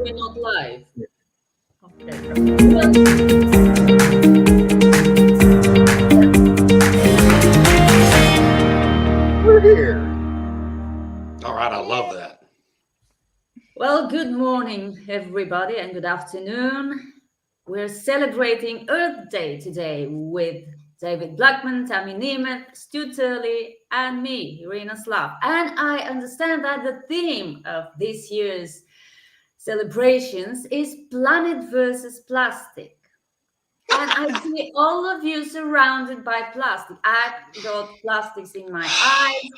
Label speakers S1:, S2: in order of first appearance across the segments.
S1: we're not live.
S2: Okay.
S3: We're here.
S4: All right, I love that.
S1: Well, good morning, everybody, and good afternoon. We're celebrating Earth Day today with David Blackmon, Tammy Nemeth, Stu Turley, and me, Irina Slav. And I understand that the theme of this year's celebrations is planet versus plastic. And I see all of you surrounded by plastic. I've got plastics in my eyes.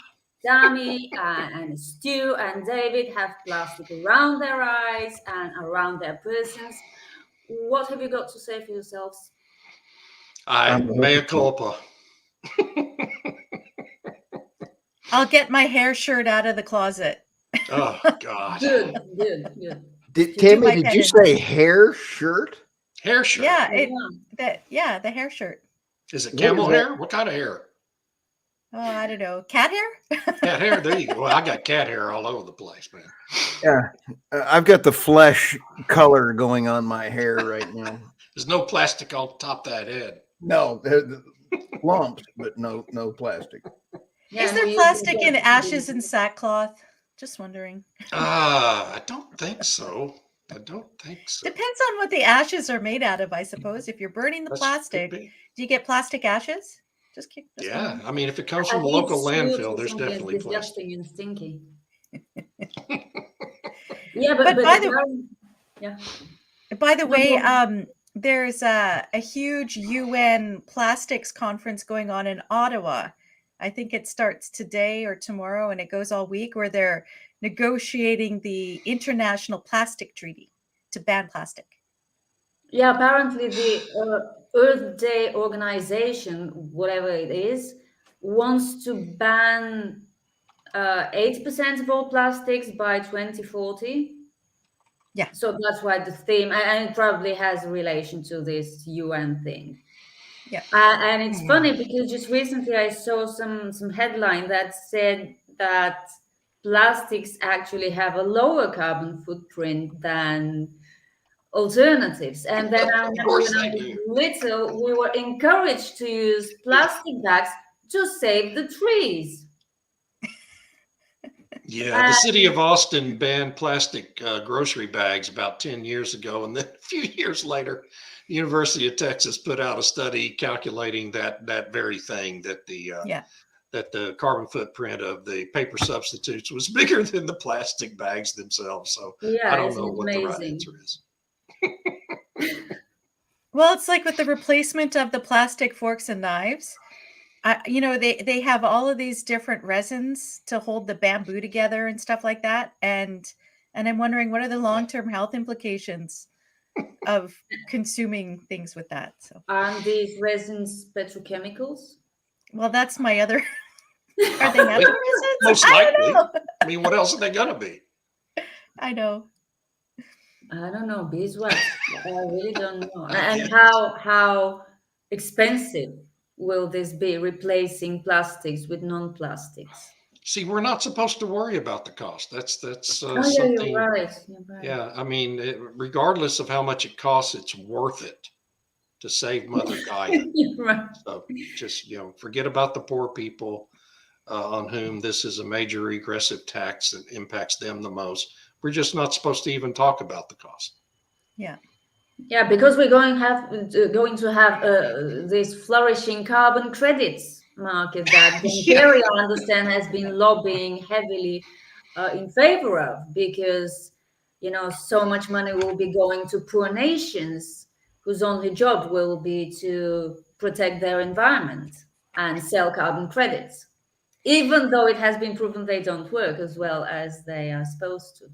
S1: Tammy and Stu and David have plastic around their eyes and around their persons. What have you got to say for yourselves?
S4: Mea culpa.
S2: I'll get my hair shirt out of the closet.
S4: Oh, God.
S1: Good.
S3: Tammy,
S2: my
S3: did you
S2: penance.
S3: say hair shirt?
S4: Hair shirt.
S2: Yeah, the hair shirt.
S4: Is it
S3: What
S4: camel
S3: is that?
S4: hair? What kind of hair?
S2: Oh, I don't know. Cat hair?
S4: Cat hair. There you go. Well, I got cat hair all over the place, man.
S3: Yeah, I've got the flesh color going on my hair right now.
S4: There's no plastic on top of that head.
S3: No, lumps, but no plastic.
S1: Yeah,
S2: Is there
S1: we
S2: plastic
S1: usually
S2: in
S1: get-
S2: ashes and sackcloth? Just wondering.
S4: I don't think so.
S2: Depends on what the ashes are made out of, I suppose. If you're burning the
S4: That's-
S2: plastic,
S4: could be.
S2: do you get plastic ashes?
S4: Yeah,
S2: wondering.
S4: I mean, if it comes
S1: I
S4: from a
S1: think
S4: local
S1: it's used
S4: landfill,
S1: for
S4: there's
S1: something
S4: definitely plastic.
S1: disgusting and stinky. Yeah,
S2: But by the-
S1: yeah.
S2: By the
S1: No,
S2: way,
S1: no.
S2: there's a huge UN plastics conference going on in Ottawa. I think it starts today or tomorrow, and it goes all week, where they're negotiating the International Plastic Treaty to ban plastic.
S1: Yeah, apparently the Earth Day organization, whatever it is, wants to ban 80% of all plastics by 2040.
S2: Yeah.
S1: So that's why the theme, and it probably has a relation to this UN thing.
S2: Yeah.
S1: And it's funny because just recently I saw some headline that said that plastics actually have a lower carbon footprint than alternatives. And then I
S4: Of
S1: remember
S4: course
S1: when I
S4: they
S1: was
S4: do.
S1: little, we were encouraged to use plastic bags to save the trees.
S4: Yeah, the city of Austin banned plastic grocery bags about 10 years ago. And then a few years later, the University of Texas put out a study calculating that very thing, that the carbon footprint of the paper substitutes was bigger than the plastic bags themselves. So
S1: Yeah,
S4: I don't
S1: isn't
S4: know
S1: it
S4: what the right
S1: amazing?
S4: answer is.
S2: Well, it's like with the replacement of the plastic forks and knives. They have all of these different resins to hold the bamboo together and stuff like that. And I'm wondering, what are the long-term health implications of consuming things with that? So,
S1: Aren't these resins petrochemicals?
S2: well, that's my other. Are they natural resins?
S4: Most
S2: I don't
S4: likely.
S2: know.
S4: I mean, what else are they going to be?
S2: I know.
S1: I don't know, beeswax. I really don't know. And how expensive will this be, replacing plastics with non-plastics?
S4: See, we're not supposed to worry about the cost. That's
S1: Oh, yeah,
S4: something.
S1: you're right. You're right.
S4: Yeah, I mean, regardless of how much it costs, it's worth it to save Mother Gaia.
S1: You're right.
S4: So just, forget about the poor people on whom this is a major regressive tax that impacts them the most. We're just not supposed to even talk about the cost.
S2: Yeah.
S1: Yeah, because we're going to have this flourishing carbon credits market that Gary, I understand, has been lobbying heavily in favor of, because so much money will be going to poor nations whose only job will be to protect their environment and sell carbon credits, even though it has been proven they don't work as well as they are supposed to,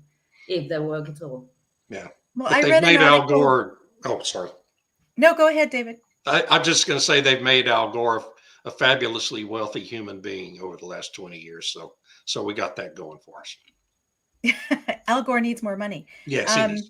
S1: if they work at all.
S4: Yeah.
S2: Well,
S4: But
S2: I
S4: they've
S2: read an
S4: made Al
S2: article.
S4: Gore. Oh, sorry.
S2: No, go ahead, David.
S4: I'm just going to say they've made Al Gore a fabulously wealthy human being over the last 20 years. So we got that going for us.
S2: Al Gore needs more money.
S4: Yes, he needs.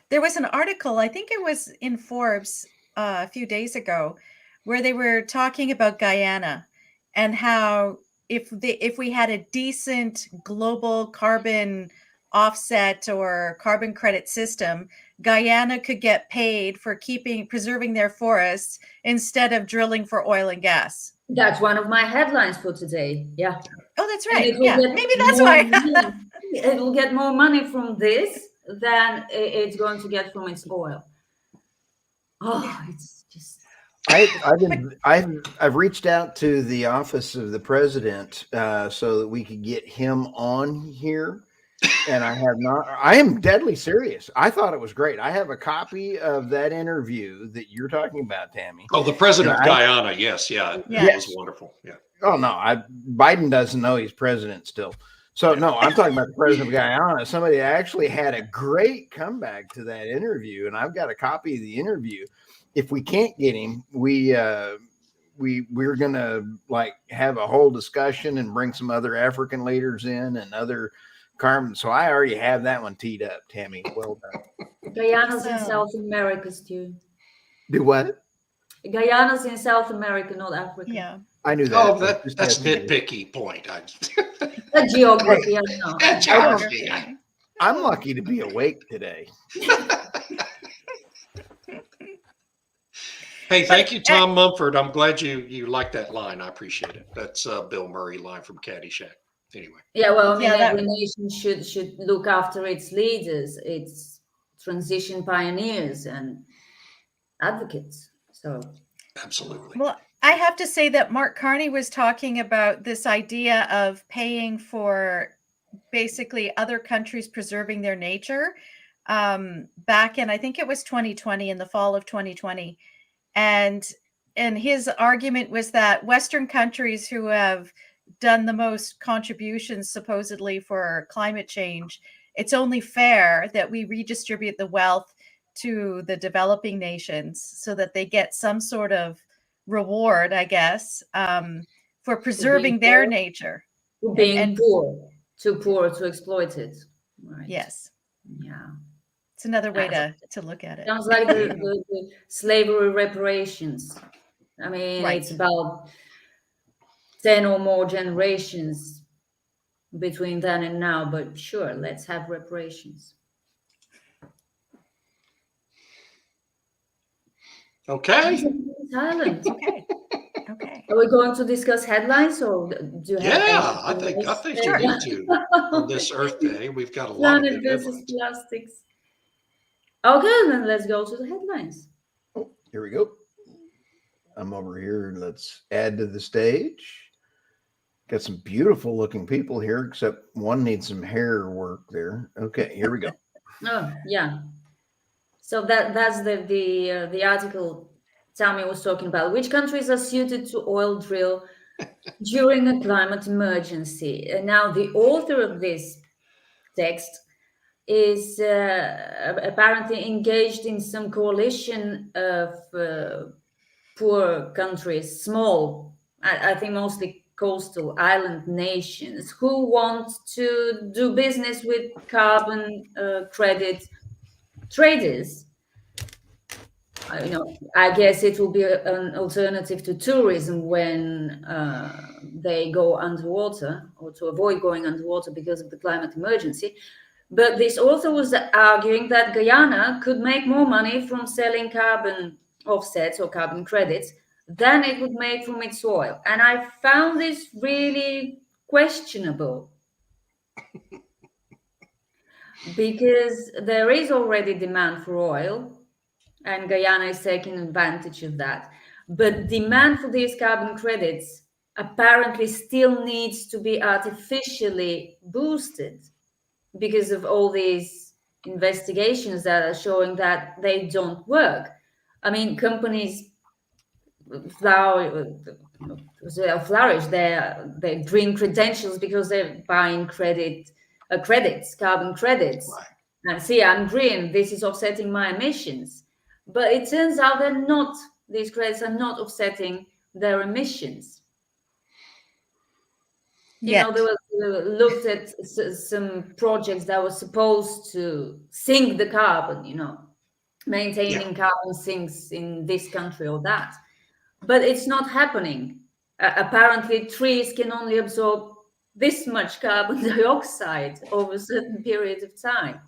S2: There was an article, I think it was in Forbes a few days ago, where they were talking about Guyana and how if we had a decent global carbon offset or carbon credit system, Guyana could get paid for preserving their forests instead of drilling for oil and gas.
S1: That's one of my headlines for today. Yeah.
S2: Oh, that's
S1: And
S2: right.
S1: it will
S2: Yeah,
S1: get
S2: maybe that's
S1: more
S2: why.
S1: money. It will get more money from this than it's going to get from its oil. Oh, it's just.
S3: I've reached out to the office of the president so that we could get him on here, and I have not. I am deadly serious. I thought it was great. I have a copy of that interview that you're talking about, Tammy.
S4: Oh, the president of Guyana. Yes. Yeah. That was wonderful. Yeah.
S3: Oh no, Biden doesn't know he's president still. So no, I'm talking about the president of Guyana. Somebody actually had a great comeback to that interview, and I've got a copy of the interview. If we can't get him, we're gonna like have a whole discussion and bring some other African leaders in and other carbon. So I already have that one teed up, Tammy. Well done.
S1: Guyana's in South America, Stu.
S3: Do what?
S1: Guyana's in South America, not Africa.
S2: Yeah.
S3: I knew that.
S4: Oh, that's nitpicky point.
S1: A geography, I know.
S4: Geography.
S3: I'm lucky to be awake today.
S4: Hey, thank you, Tom Mumford. I'm glad you like that line. I appreciate it. That's a Bill Murray line from Caddyshack. Anyway.
S1: Yeah, well, I mean, every nation should look after its leaders, its transition pioneers and advocates. So
S4: absolutely.
S2: Well, I have to say that Mark Carney was talking about this idea of paying for basically other countries preserving their nature back in, I think it was 2020, in the fall of 2020. And his argument was that Western countries who have done the most contributions supposedly for climate change, it's only fair that we redistribute the wealth to the developing nations so that they get some sort of reward, I guess, for preserving their nature.
S1: Being poor, too poor to exploit it. Right.
S2: Yes.
S1: Yeah.
S2: It's another way to look at it.
S1: Sounds like the slavery reparations. I mean, it's about 10 or more generations between then and now, but sure, let's have reparations.
S4: Okay.
S1: Silent.
S2: Okay.
S1: Are we going to discuss headlines, or do you have?
S4: Yeah, I think we need to on this Earth Day. We've got a lot of
S1: Planet versus plastics. Okay, then let's go to the headlines.
S3: Oh, here we go. I'm over here. Let's add to the stage. Got some beautiful looking people here, except one needs some hair work there. Okay, here we go.
S1: Oh, yeah. So that's the article Tammy was talking about. Which countries are suited to oil drill during a climate emergency? And now the author of this text is apparently engaged in some coalition of poor countries, small, I think mostly coastal island nations, who want to do business with carbon credit traders. I guess it will be an alternative to tourism when they go underwater, or to avoid going underwater because of the climate emergency. But this author was arguing that Guyana could make more money from selling carbon offsets or carbon credits than it would make from its oil. And I found this really questionable because there is already demand for oil, and Guyana is taking advantage of that. But demand for these carbon credits apparently still needs to be artificially boosted because of all these investigations that are showing that they don't work. I mean, companies flourish, their green credentials because they're buying credits, carbon credits.
S4: Right.
S1: And see, I'm green, this is offsetting my emissions. But it turns out these credits are not offsetting their emissions. They were looked at some projects that were supposed to sink the carbon, maintaining carbon sinks in this country or that. But it's not happening. Apparently, trees can only absorb this much carbon dioxide over a certain period of time.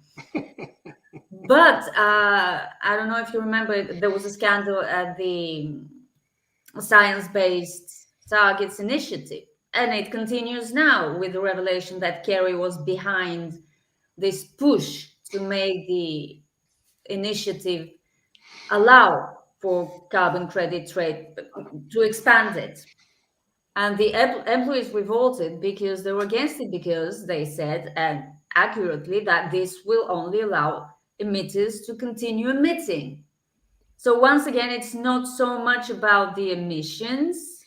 S1: But I don't know if you remember, there was a scandal at the Science-Based Targets Initiative, and it continues now with the revelation that Kerry was behind this push to make the initiative allow for carbon credit trade, to expand it. And the employees revolted because they were against it, because they said, and accurately, that this will only allow emitters to continue emitting. So once again, it's not so much about the emissions.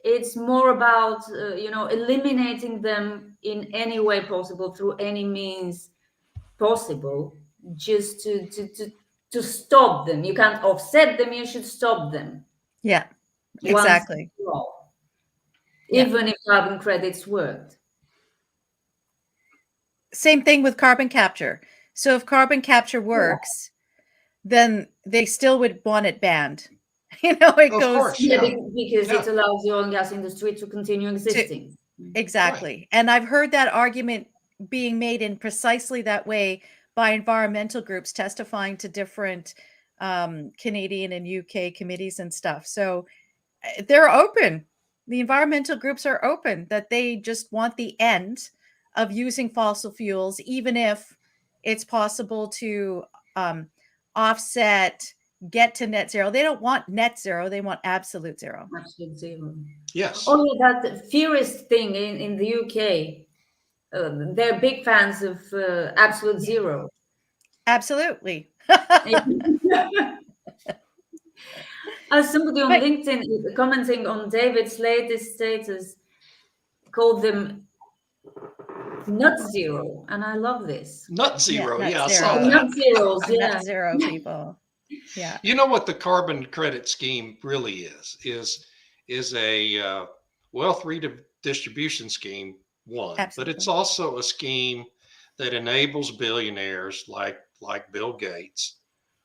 S1: It's more about, eliminating them in any way possible, through any means possible, just to stop them. You can't offset them, you should stop them.
S2: Yeah,
S1: Once
S2: exactly.
S1: and for all.
S2: Yeah.
S1: Even if carbon credits worked.
S2: Same thing with carbon capture. So if carbon capture works, then they still would want it banned. It
S4: Of
S2: goes
S4: course,
S1: Yeah,
S4: yeah.
S1: because it allows the oil and gas industry to continue existing.
S2: exactly. And I've heard that argument being made in precisely that way by environmental groups testifying to different Canadian and UK committees and stuff. So they're open. The environmental groups are open that they just want the end of using fossil fuels, even if it's possible to offset, get to net zero. They don't want net zero. They want absolute zero.
S1: Absolute zero.
S4: Yes.
S1: Oh, yeah, that Furious thing in the UK. They're big fans of absolute zero.
S2: Absolutely.
S1: Somebody on
S2: But-
S1: LinkedIn commenting on David's latest status called them nut zero, and I love this.
S4: Nut zero.
S2: nut
S4: Yeah, I
S2: zero.
S4: saw that.
S1: Nut zeros, yeah.
S2: Net zero people. Yeah.
S4: You know what the carbon credit scheme really is a wealth redistribution scheme, one, but it's
S2: Absolutely.
S4: also a scheme that enables billionaires like Bill Gates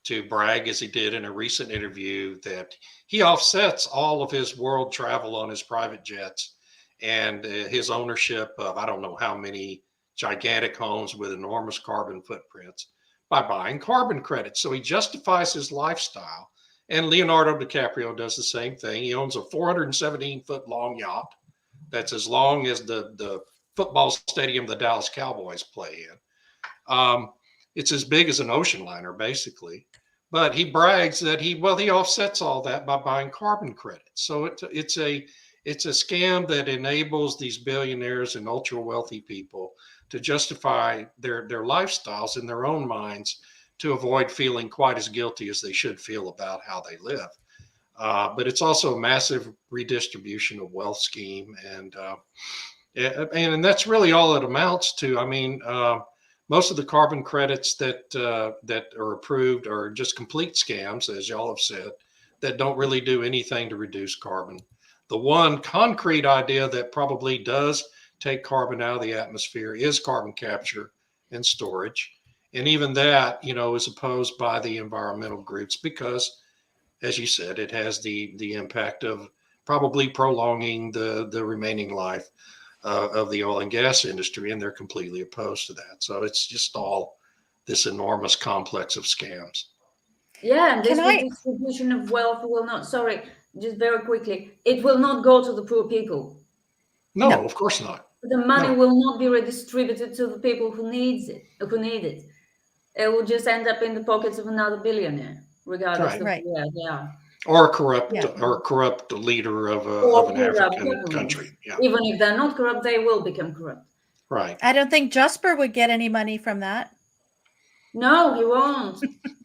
S4: to brag, as he did in a recent interview, that he offsets all of his world travel on his private jets and his ownership of I don't know how many gigantic homes with enormous carbon footprints by buying carbon credits. So he justifies his lifestyle. And Leonardo DiCaprio does the same thing. He owns a 417-foot long yacht that's as long as the football stadium the Dallas Cowboys play in. It's as big as an ocean liner, basically. But he brags that he offsets all that by buying carbon credits. So it's a scam that enables these billionaires and ultra wealthy people to justify their lifestyles in their own minds to avoid feeling quite as guilty as they should feel about how they live. But it's also a massive redistribution of wealth scheme, and that's really all it amounts to. I mean, most of the carbon credits that are approved are just complete scams, as y'all have said, that don't really do anything to reduce carbon. The one concrete idea that probably does take carbon out of the atmosphere is carbon capture and storage. And even that, is opposed by the environmental groups because, as you said, it has the impact of probably prolonging the remaining life of the oil and gas industry, and they're completely opposed to that. So it's just all this enormous complex of scams.
S1: Yeah, and this redistribution of wealth will not, just very quickly, it will not go to the poor people.
S4: No, of course not.
S1: The money will not be redistributed to the people who need it. It will just end up in the pockets of another billionaire, regardless of where they are.
S4: Or a corrupt leader of an African country. Yeah.
S1: Even if they're not corrupt, they will become corrupt.
S4: Right.
S2: I don't think Jasper would get any money from that.
S1: No, he won't.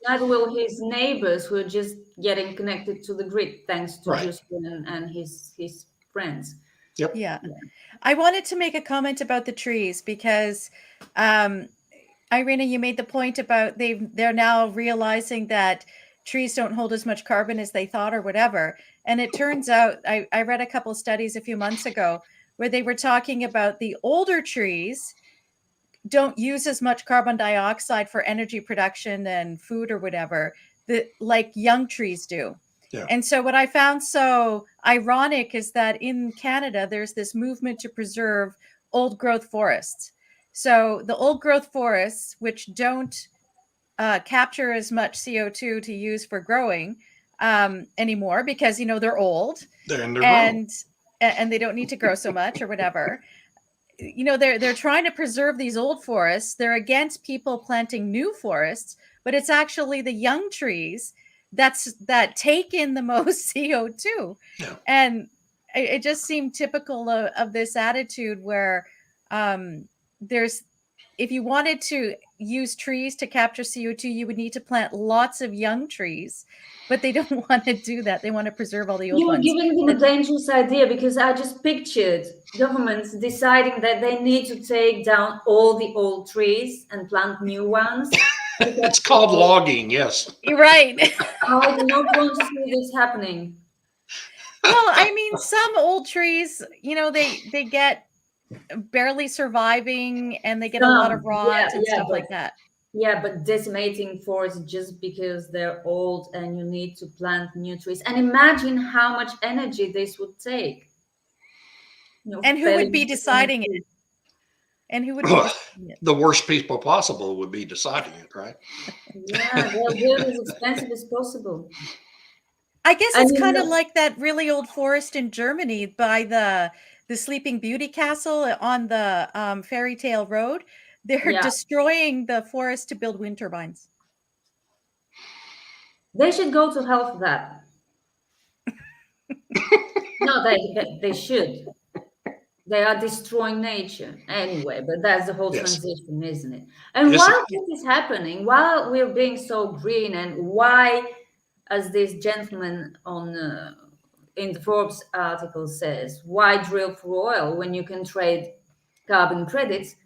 S1: Neither will his neighbors, who are just getting connected to the grid thanks to Justin and his friends.
S4: Yep.
S2: Yeah. I wanted to make a comment about the trees because, Irina, you made the point about they're now realizing that trees don't hold as much carbon as they thought or whatever. And it turns out, I read a couple of studies a few months ago where they were talking about the older trees don't use as much carbon dioxide for energy production and food or whatever that like young trees do.
S4: Yeah.
S2: And so what I found so ironic is that in Canada, there's this movement to preserve old growth forests. So the old growth forests, which don't capture as much CO2 to use for growing anymore because, they're old
S4: Then they're grown.
S2: and they don't need to grow so much or whatever. They're trying to preserve these old forests. They're against people planting new forests, but it's actually the young trees that take in the most CO2.
S4: Yeah.
S2: And it just seemed typical of this attitude where if you wanted to use trees to capture CO2, you would need to plant lots of young trees, but they don't want to do that. They want to preserve all the old
S1: You're
S2: ones.
S1: giving them a dangerous idea, because I just pictured governments deciding that they need to take down all the old trees and plant new ones.
S4: It's called logging, yes.
S2: You're right.
S1: I do not want to see this happening.
S2: Well, I mean, some old trees, they get barely surviving and they get a lot of rot and stuff like that.
S1: Yeah, but decimating forests just because they're old and you need to plant new trees. And imagine how much energy this would take.
S2: And who would be deciding it? And who would be deciding it?
S4: The worst people possible would be deciding it, right?
S1: Yeah, they'll do it as expensive as possible.
S2: I guess it's kind of like that really old forest in Germany by the Sleeping Beauty castle on the Fairy Tale Road. They're destroying the forest to build wind turbines.
S1: They should go to hell for that. No, they should. They are destroying nature anyway, but that's the whole transition, isn't it? And while this is happening, while we're being so green, and why, as this gentleman in the Forbes article says, why drill for oil when you can trade carbon credits?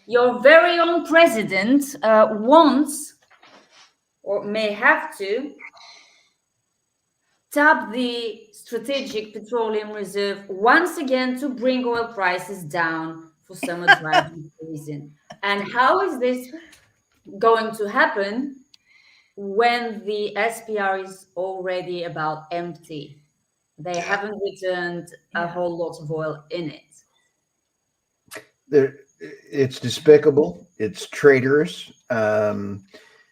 S1: Your very own president wants, or may have to, tap the Strategic Petroleum Reserve once again to bring oil prices down for summer driving season. And how is this going to happen when the SPR is already about empty? They haven't returned a whole lot of oil in it.
S3: It's despicable. It's traitorous.
S1: They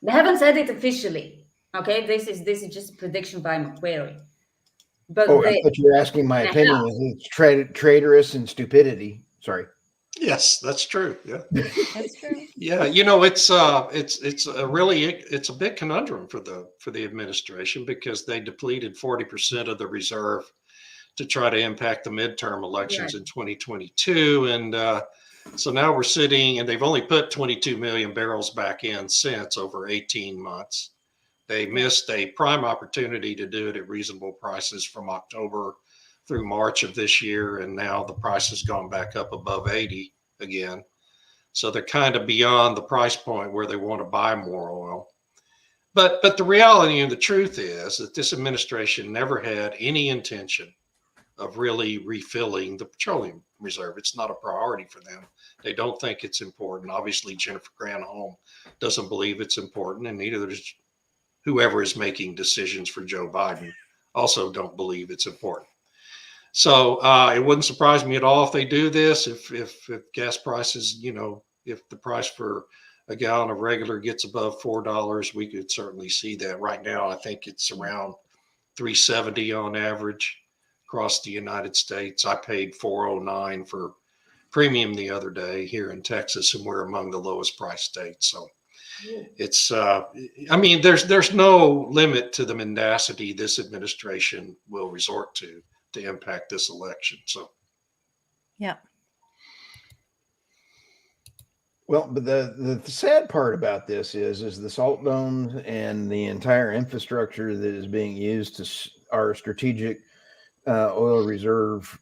S1: haven't said it officially. Okay, this is just a prediction by Macquarie. But
S3: I thought you were asking my opinion. It's traitorous and stupidity. Sorry.
S4: Yes, that's true. Yeah,
S2: that's true.
S4: Yeah, it's a big conundrum for the administration, because they depleted 40% of the reserve to try to impact the midterm elections in 2022, and so now we're sitting, and they've only put 22 million barrels back in since over 18 months. They missed a prime opportunity to do it at reasonable prices from October through March of this year, and now the price has gone back up above 80 again. So they're kind of beyond the price point where they want to buy more oil. But the reality and the truth is that this administration never had any intention of really refilling the petroleum reserve. It's not a priority for them. They don't think it's important. Obviously, Jennifer Granholm doesn't believe it's important, and neither does whoever is making decisions for Joe Biden also don't believe it's important. So it wouldn't surprise me at all if they do this. If gas prices, if the price for a gallon of regular gets above $4, we could certainly see that. Right now, I think it's around $3.70 on average across the United States. I paid $4.09 for premium the other day here in Texas, and we're among the lowest price states. So it's, there's no limit to the mendacity this administration will resort to impact this election. So,
S2: yeah.
S3: Well, but the sad part about this is the salt domes and the entire infrastructure that is being used to our strategic oil reserve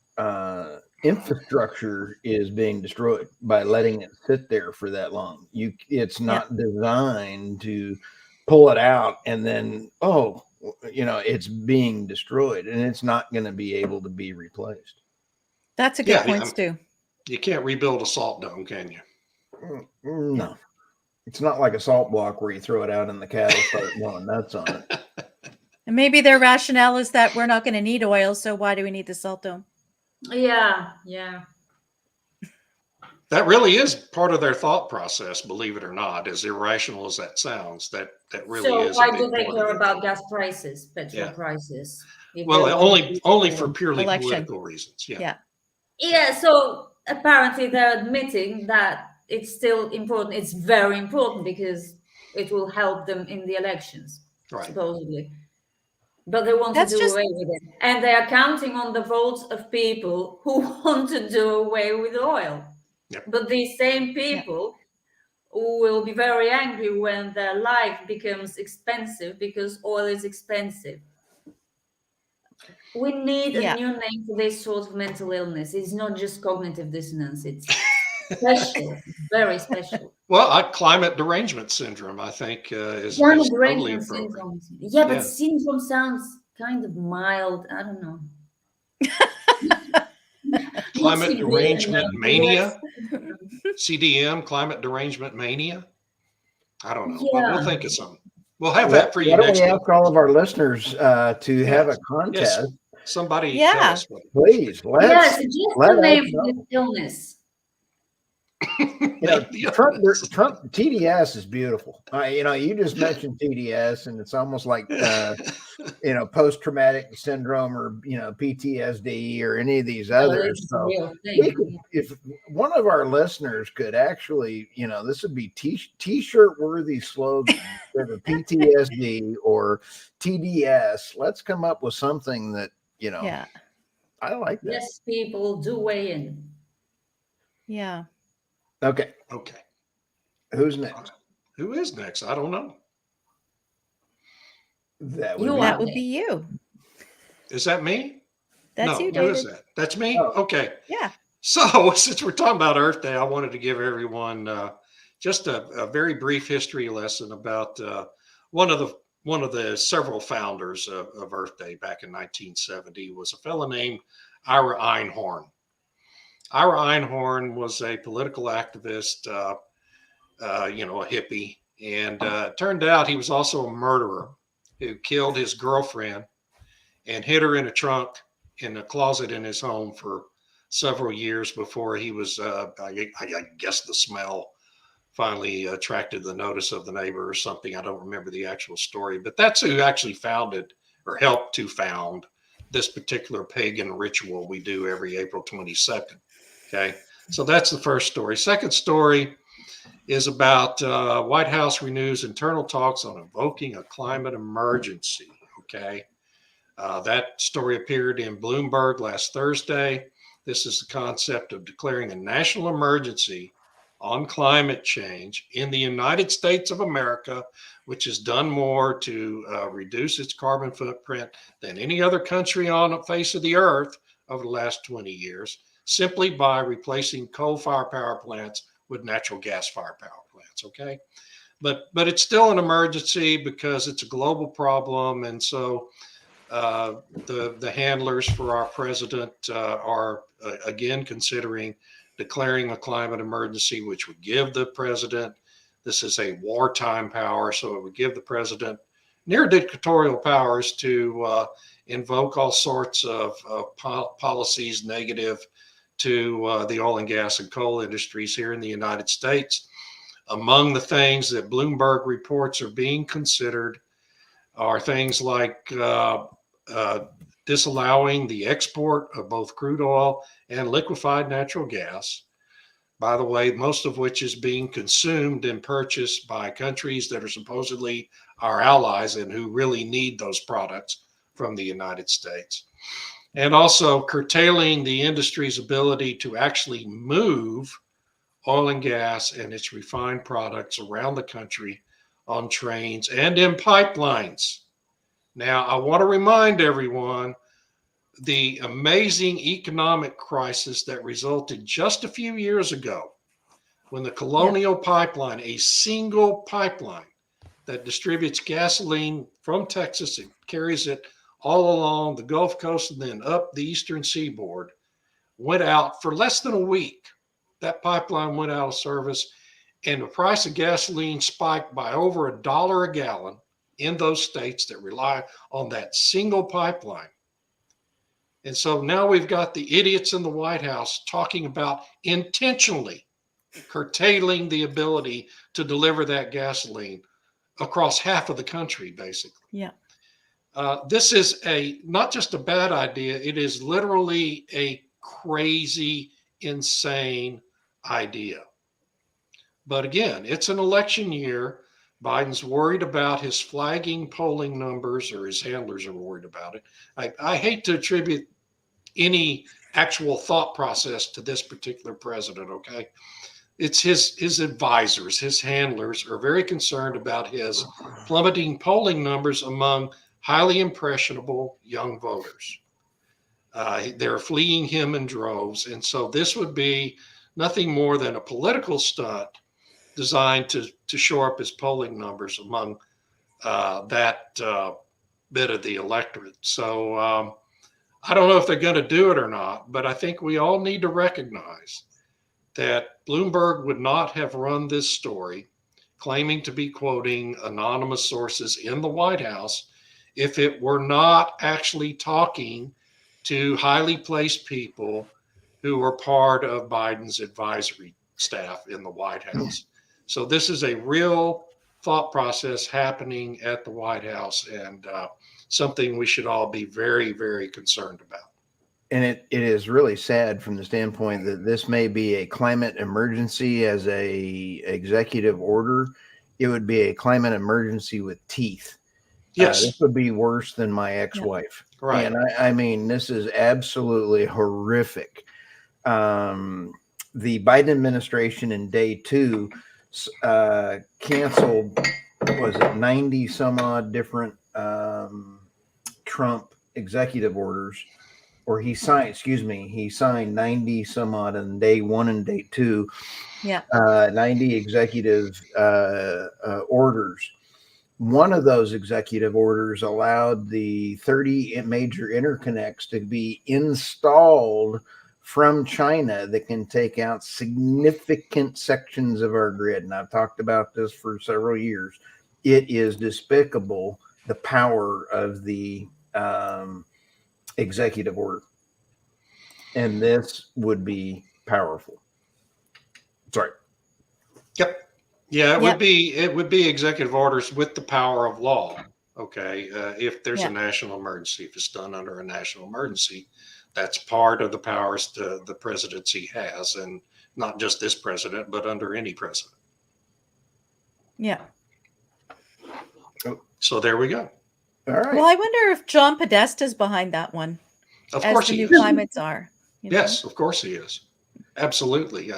S3: infrastructure is being destroyed by letting it sit there for that long. It's not designed to pull it out and then, it's being destroyed, and it's not going to be able to be replaced.
S2: That's a good point, Stu.
S4: You can't rebuild a salt dome, can you?
S3: No. It's not like a salt block where you throw it out and the cattle start going nuts on it.
S2: And maybe their rationale is that we're not going to need oil, so why do we need the salt dome?
S1: Yeah, yeah.
S4: That really is part of their thought process, believe it or not, as irrational as that sounds. That really
S1: So
S4: is a
S1: why
S4: big
S1: do they
S4: part
S1: care
S4: of it.
S1: about gas prices, petrol
S4: Yeah.
S1: prices? If
S4: Well,
S1: they want to
S4: only for purely
S2: Election.
S4: political reasons. Yeah.
S2: Yeah.
S1: Yeah, so apparently they're admitting that it's still important. It's very important because it will help them in the elections,
S4: Right.
S1: supposedly. But they want
S2: That's
S1: to do
S2: just-
S1: away with it. And they are counting on the votes of people who want to do away with oil.
S4: Yep.
S1: But these same people will be very angry when their life becomes expensive because oil is expensive. We need a new name for this sort of mental illness. It's not just cognitive dissonance. It's special, very special.
S4: Well, climate derangement syndrome, I think, is
S1: Climate
S4: totally
S1: derangement
S4: appropriate.
S1: syndrome. Yeah, but
S4: Yeah.
S1: syndrome sounds kind of mild. I don't know.
S4: Climate derangement mania,
S1: syndrome.
S4: CDM, climate derangement mania. I don't know, but
S1: Yeah.
S4: we'll think of something. We'll have that for you
S3: Why don't
S4: next
S3: we
S4: week.
S3: ask all of our listeners to have a contest?
S4: Yes. Somebody
S2: Yeah.
S4: tell us what.
S3: Please,
S1: Yes, just
S3: let
S1: the name
S3: us
S1: for this
S3: know.
S1: illness.
S3: Trump TDS is beautiful. You just mentioned TDS, and it's almost like post-traumatic syndrome or PTSD or any of these others.
S1: It's a
S3: So
S1: real
S3: we
S1: thing.
S3: could, if one of our listeners could actually, this would be t-shirt worthy slogan for the PTSD or TDS. Let's come up with something that
S2: Yeah.
S3: I like that.
S1: Yes, people do weigh in.
S2: Yeah.
S3: Okay.
S4: Okay.
S3: Who's next?
S4: Who is next? I don't know.
S3: That
S1: You
S3: would be
S2: That would be you.
S4: Is that me?
S2: That's
S4: No,
S2: you,
S4: who
S2: David.
S4: is that? That's me?
S3: Oh.
S4: Okay.
S2: Yeah.
S4: So since we're talking about Earth Day, I wanted to give everyone just a very brief history lesson about one of the several founders of Earth Day back in 1970 was a fellow named Ira Einhorn. Ira Einhorn was a political activist, a hippie, and it turned out he was also a murderer who killed his girlfriend and hid her in a trunk in a closet in his home for several years before he was, I guess the smell finally attracted the notice of the neighbor or something. I don't remember the actual story, but that's who actually founded or helped to found this particular pagan ritual we do every April 22nd. Okay. So that's the first story. Second story is about White House renews internal talks on invoking a climate emergency. Okay. That story appeared in Bloomberg last Thursday. This is the concept of declaring a national emergency on climate change in the United States of America, which has done more to reduce its carbon footprint than any other country on the face of the earth over the last 20 years, simply by replacing coal-fired power plants with natural gas-fired power plants. Okay, but it's still an emergency because it's a global problem, and so the handlers for our president are again considering declaring a climate emergency, which would give the president, this is a wartime power, so it would give the president near dictatorial powers to invoke all sorts of policies negative to the oil and gas and coal industries here in the United States. Among the things that Bloomberg reports are being considered are things like disallowing the export of both crude oil and liquefied natural gas. By the way, most of which is being consumed and purchased by countries that are supposedly our allies and who really need those products from the United States. And also curtailing the industry's ability to actually move oil and gas and its refined products around the country on trains and in pipelines. Now, I want to remind everyone the amazing economic crisis that resulted just a few years ago when the Colonial Pipeline, a single pipeline that distributes gasoline from Texas and carries it all along the Gulf Coast and then up the eastern seaboard, went out for less than a week. That pipeline went out of service and the price of gasoline spiked by over $1 a gallon in those states that rely on that single pipeline. And so now we've got the idiots in the White House talking about intentionally curtailing the ability to deliver that gasoline across half of the country, basically.
S2: Yeah.
S4: This is not just a bad idea, it is literally a crazy, insane idea. But again, it's an election year. Biden's worried about his flagging polling numbers, or his handlers are worried about it. I hate to attribute any actual thought process to this particular president, okay? It's his advisors, his handlers are very concerned about his plummeting polling numbers among highly impressionable young voters. They're fleeing him in droves. And so this would be nothing more than a political stunt designed to shore up his polling numbers among that bit of the electorate. So I don't know if they're going to do it or not, but I think we all need to recognize that Bloomberg would not have run this story claiming to be quoting anonymous sources in the White House if it were not actually talking to highly placed people who were part of Biden's advisory staff in the White House. So this is a real thought process happening at the White House, and something we should all be very, very concerned about.
S3: And it is really sad from the standpoint that this may be a climate emergency as a executive order. It would be a climate emergency with teeth.
S4: Yes.
S3: This would be worse than my ex-wife.
S4: Yeah. Right.
S3: And I mean, this is absolutely horrific. The Biden administration in day 2 canceled, was it 90 some odd different Trump executive orders, or he signed 90 some odd in day 1 and day 2.
S2: Yeah.
S3: 90 executive orders. One of those executive orders allowed the 30 major interconnects to be installed from China that can take out significant sections of our grid. And I've talked about this for several years. It is despicable, the power of the executive order. And this would be powerful. Sorry.
S4: Yep. Yeah, it would be executive orders with the power of law. Okay. If there's a national emergency, if it's done under a national emergency, that's part of the powers the presidency has, and not just this president, but under any president.
S2: Yeah.
S4: So there we go.
S3: All right.
S2: Well, I wonder if John Podesta's behind that one.
S4: Of course
S2: the
S4: he
S2: new
S4: is.
S2: climates are.
S4: Yes, of course he is. Absolutely.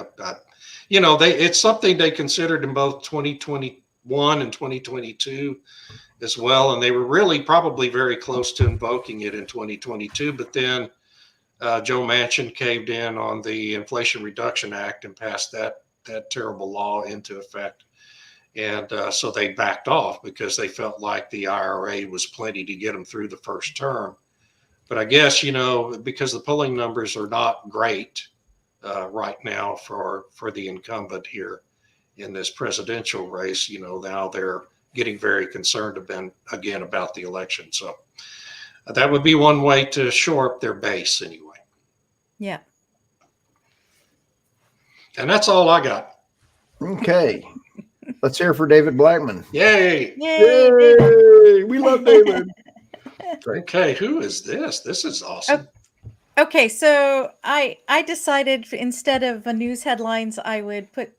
S4: It's something they considered in both 2021 and 2022 as well. And they were really probably very close to invoking it in 2022. But then Joe Manchin caved in on the Inflation Reduction Act and passed that terrible law into effect. And so they backed off because they felt like the IRA was plenty to get them through the first term. But I guess, because the polling numbers are not great right now for the incumbent here in this presidential race, now they're getting very concerned again about the election. So that would be one way to shore up their base anyway.
S2: Yeah.
S4: And that's all I got.
S3: Okay. Let's hear for David Blackmon.
S4: Yay.
S2: Yay.
S3: Yay! We love David.
S4: Okay, who is this? This is awesome.
S2: Okay, so I decided instead of news headlines, I would put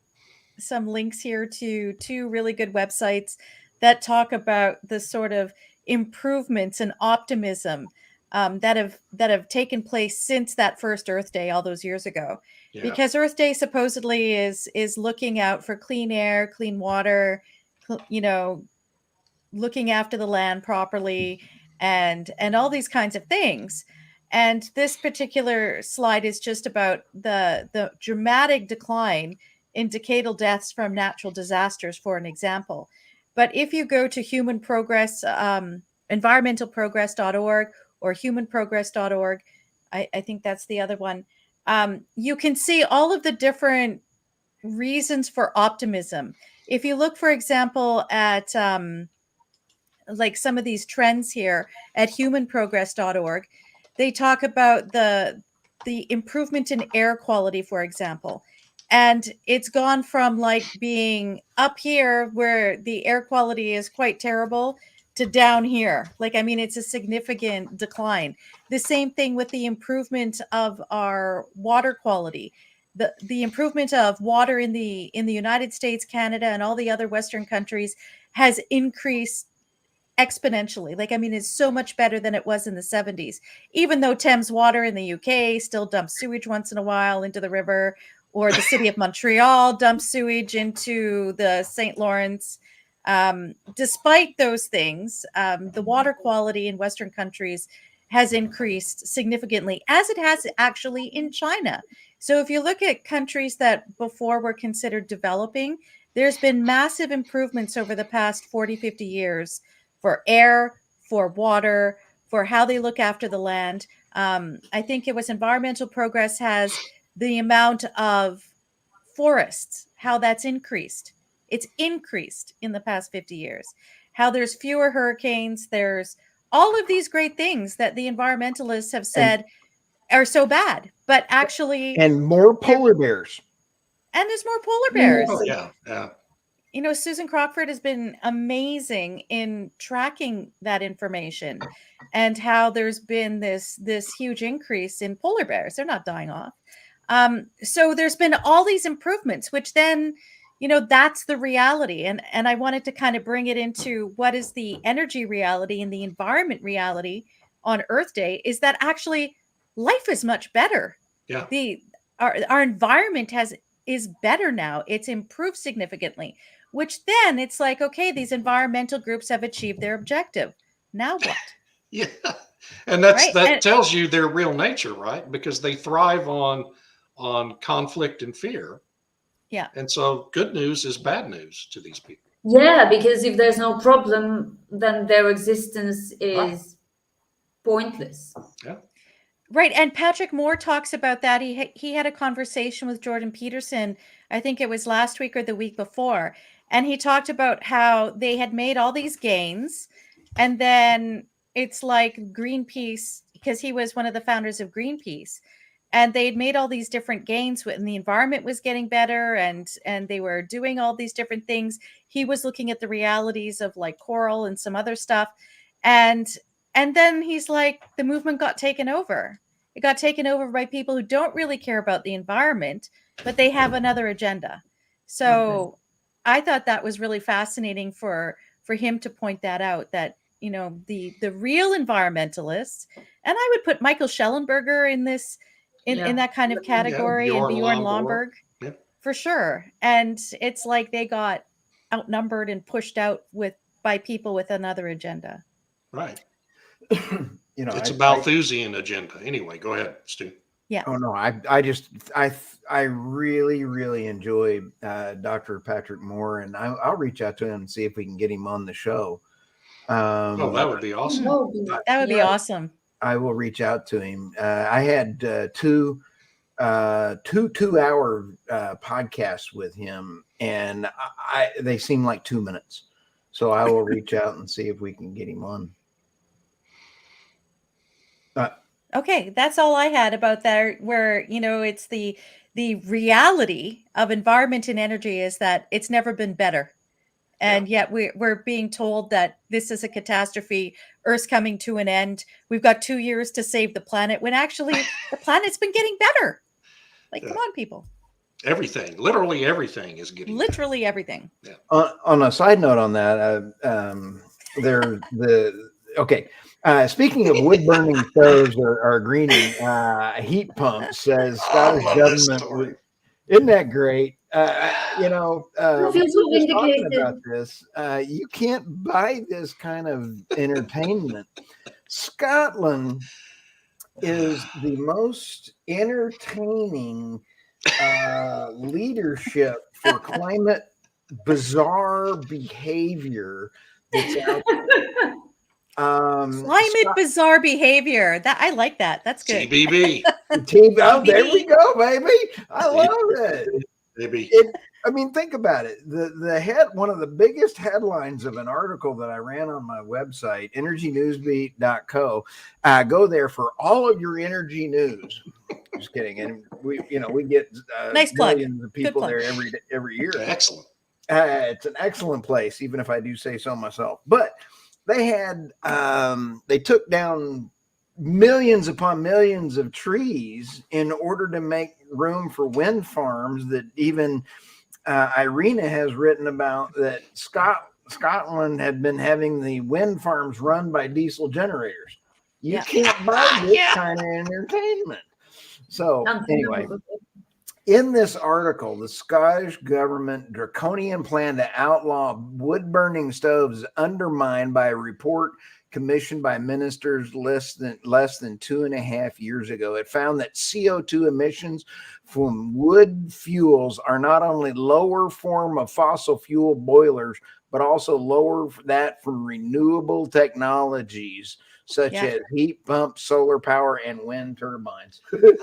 S2: some links here to 2 really good websites that talk about the sort of improvements and optimism that have taken place since that first Earth Day all those years ago. Yeah. Because Earth Day supposedly is looking out for clean air, clean water, looking after the land properly, and all these kinds of things. And this particular slide is just about the dramatic decline in decadal deaths from natural disasters, for an example. But if you go to Human Progress, environmentalprogress.org or humanprogress.org, I think that's the other one, you can see all of the different reasons for optimism. If you look, for example, at like some of these trends here at humanprogress.org. They talk about the improvement in air quality, for example. And it's gone from like being up here where the air quality is quite terrible to down here. Like, I mean, it's a significant decline. The same thing with the improvement of our water quality. The improvement of water in the United States, Canada, and all the other Western countries has increased exponentially. Like, I mean, it's so much better than it was in the 70s, even though Thames Water in the UK still dumps sewage once in a while into the river, or the city of Montreal dumps sewage into the St. Lawrence. Despite those things, the water quality in Western countries has increased significantly, as it has actually in China. So if you look at countries that before were considered developing, there's been massive improvements over the past 40, 50 years for air, for water, for how they look after the land. I think it was Environmental Progress has the amount of forests, how that's increased. It's increased in the past 50 years. How there's fewer hurricanes. There's all of these great things that the environmentalists have said are so bad, but actually,
S3: and more polar bears.
S2: And there's more polar bears.
S4: Oh, yeah. Yeah.
S2: You know, Susan Crockford has been amazing in tracking that information and how there's been this huge increase in polar bears. They're not dying off. So there's been all these improvements, which then, you know, that's the reality. And I wanted to kind of bring it into what is the energy reality and the environment reality on Earth Day, is that actually life is much better.
S4: Yeah.
S2: Our environment is better now. It's improved significantly, which then it's like, okay, these environmental groups have achieved their objective. Now what?
S4: Yeah. And that
S2: Right.
S4: tells you their real nature, right? Because they thrive on conflict and fear.
S2: Yeah.
S4: And so good news is bad news to these people.
S1: Yeah, because if there's no problem, then their existence is pointless.
S4: Yeah.
S2: Right. And Patrick Moore talks about that. He had a conversation with Jordan Peterson, I think it was last week or the week before. And he talked about how they had made all these gains. And then it's like Greenpeace, because he was one of the founders of Greenpeace. And they'd made all these different gains and the environment was getting better and they were doing all these different things. He was looking at the realities of like coral and some other stuff. And then he's like, the movement got taken over. It got taken over by people who don't really care about the environment, but they have another agenda. So I thought that was really fascinating for him to point that out, that, you know, the real environmentalists, and I would put Michael Schellenberger in this, in that kind of category, and Bjorn Lomborg, for sure. And it's like they got outnumbered and pushed out by people with another agenda.
S4: Right.
S3: You know,
S4: it's a Malthusian agenda. Anyway, go ahead, Stu.
S2: Yeah.
S3: Oh no, I really, really enjoy Dr. Patrick Moore, and I'll reach out to him and see if we can get him on the show.
S4: Oh, that would be awesome.
S2: That would be awesome.
S3: I will reach out to him. I had two 2-hour podcasts with him, and they seem like 2 minutes. So I will reach out and see if we can get him on.
S2: Okay, that's all I had about that, where, you know, it's the reality of environment and energy is that it's never been better. And yet we're being told that this is a catastrophe, Earth's coming to an end. We've got 2 years to save the planet, when actually the planet's been getting better. Like, come on, people.
S4: Everything, literally everything is getting
S2: literally better. Everything.
S3: Yeah. On a side note on that, speaking of wood burning stoves or greening, heat pumps, says Scottish government. Isn't that great? You know,
S1: I feel so vindicated
S3: about this. You can't buy this kind of entertainment. Scotland is the most entertaining leadership for climate bizarre behavior that's out there.
S2: Climate bizarre behavior. That I like that. That's good.
S4: TBB.
S3: Oh, there we go, baby. I love it.
S4: Maybe
S3: I mean, think about it. One of the biggest headlines of an article that I ran on my website, energynewsbeat.co. Go there for all of your energy news. Just kidding. And we get
S2: Nice plug.
S3: millions of people there every year.
S4: Excellent.
S3: It's an excellent place, even if I do say so myself. But they took down millions upon millions of trees in order to make room for wind farms that even Irina has written about, that Scotland had been having the wind farms run by diesel generators. You can't buy this kind of entertainment. So anyway, in this article, the Scottish government draconian plan to outlaw wood burning stoves undermined by a report commissioned by ministers less than 2.5 years ago. It found that CO2 emissions from wood fuels are not only lower form of fossil fuel boilers, but also lower that from renewable technologies such as heat pumps, solar power, and wind turbines. In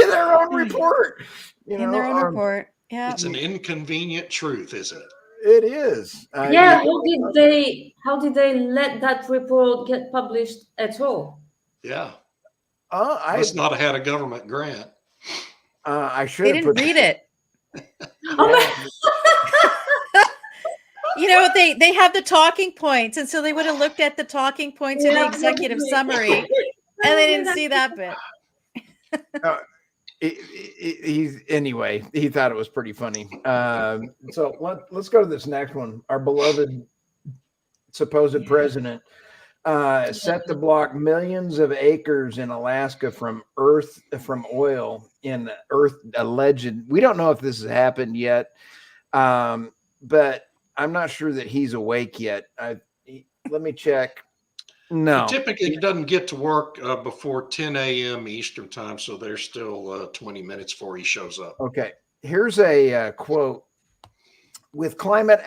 S3: their own report.
S2: In their own report. Yeah.
S4: It's an inconvenient truth, isn't it?
S3: It is.
S1: Yeah. How did they let that report get published at all?
S4: Yeah.
S3: I
S4: must not have had a government grant.
S3: I should.
S2: They didn't read it. They have the talking points, and so they would have looked at the talking points in the executive summary, and they didn't see that bit.
S3: He thought it was pretty funny. So let's go to this next one. Our beloved supposed president set to block millions of acres in Alaska from oil in alleged. We don't know if this has happened yet, but I'm not sure that he's awake yet. Let me check. No.
S4: He typically doesn't get to work before 10 a.m. Eastern time, so there's still 20 minutes before he shows up.
S3: Okay. Here's a quote. With climate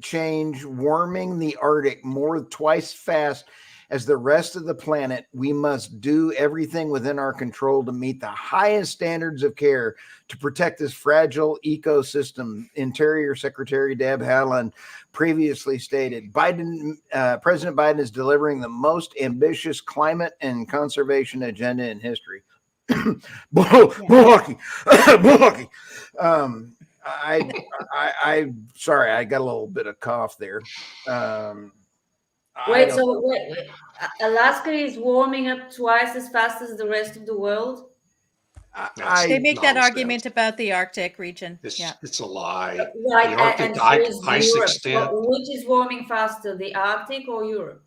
S3: change warming the Arctic twice fast as the rest of the planet, we must do everything within our control to meet the highest standards of care to protect this fragile ecosystem, Interior Secretary Deb Haaland previously stated. President Biden is delivering the most ambitious climate and conservation agenda in history. Bullhockey. I'm sorry, I got a little bit of cough there.
S1: Wait, Alaska is warming up twice as fast as the rest of the world?
S2: They make that argument about the Arctic region.
S4: It's a lie.
S1: Right,
S4: the Arctic ice extent.
S1: Which is warming faster, the Arctic or Europe?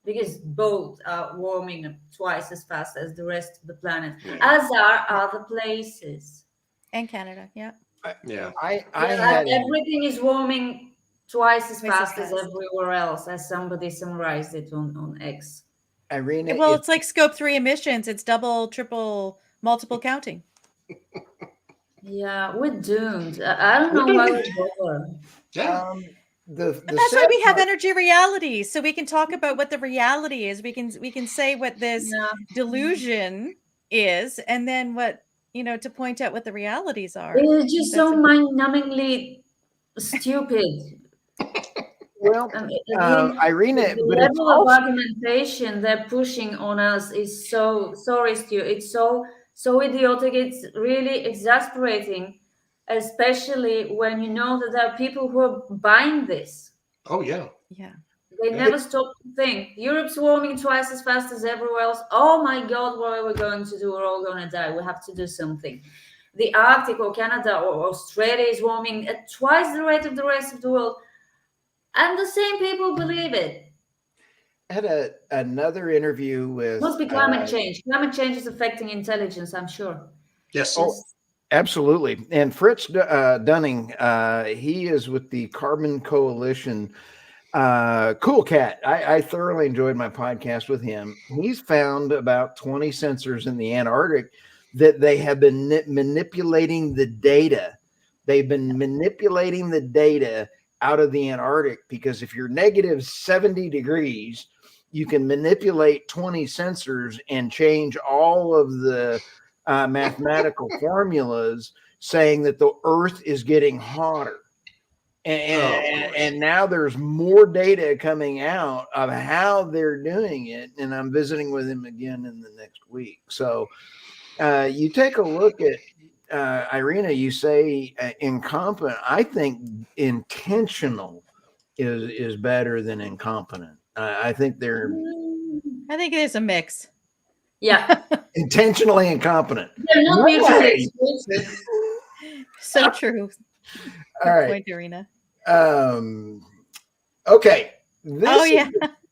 S1: Because both are warming up twice as fast as the rest of the planet, as are other places.
S2: And Canada,
S1: everything is warming twice as fast as everywhere else, as somebody summarized it on X.
S3: Irina,
S2: well, it's like scope 3 emissions. It's double, triple, multiple counting.
S1: Yeah, we're doomed. I don't know why we're bother.
S2: That's why we have energy reality, so we can talk about what the reality is. We can say what this delusion is, and then what to point out what the realities are.
S1: It's just so mind-numbingly stupid.
S3: Well, Irina,
S1: the level of argumentation they're pushing on us is so Stu. It's so idiotic. It's really exasperating, especially when you know that there are people who are buying this.
S4: Oh yeah.
S1: They never stop to think. Europe's warming twice as fast as everywhere else. Oh my God, what are we going to do? We're all going to die. We have to do something. The Arctic or Canada or Australia is warming at twice the rate of the rest of the world. And the same people believe it.
S3: I had another interview with...
S1: Must be climate change. Climate change is affecting intelligence, I'm sure.
S4: Yes.
S3: Oh, absolutely. And Fritz Dunning, he is with the Carbon Coalition. Cool cat. I thoroughly enjoyed my podcast with him. He's found about 20 sensors in the Antarctic that they have been manipulating the data. They've been manipulating the data out of the Antarctic, because if you're negative 70 degrees, you can manipulate 20 sensors and change all of the mathematical formulas saying that the Earth is getting hotter. And now there's more data coming out of how they're doing it. And I'm visiting with him again in the next week. So you take a look at Irina, you say incompetent. I think intentional is better than incompetent. I think they're
S2: I think it is a mix.
S1: Yeah.
S3: intentionally incompetent.
S1: They're not
S3: No
S1: mutually
S3: way.
S1: exclusive.
S2: So true.
S3: All right.
S2: Point, Irina.
S3: Okay. This
S2: Yeah.